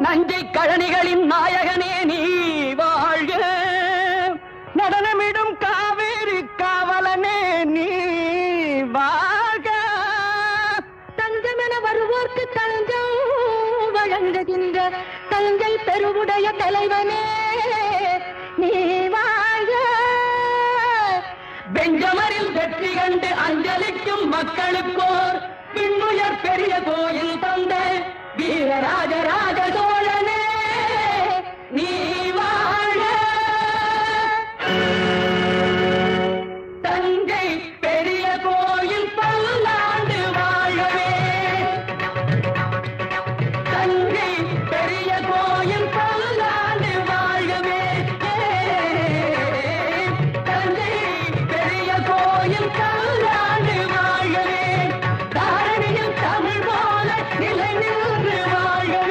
நஞ்சை கழனிகளின் நாயகனே நீ வாழ்க, நடனமிடும் காவேரி காவலனே நீ வாழ்க. தஞ்சமென வருவோர்க்கு தஞ்சம் வழங்குகின்ற தஞ்சை பெருவுடைய தலைவனே நீ வாழ்க. பெஞ்சமரில் வெற்றி கண்டு அஞ்சலிக்கும் மக்களுக்கோர் பின்னுயர் பெரிய கோயில் தந்த வீரராஜராஜ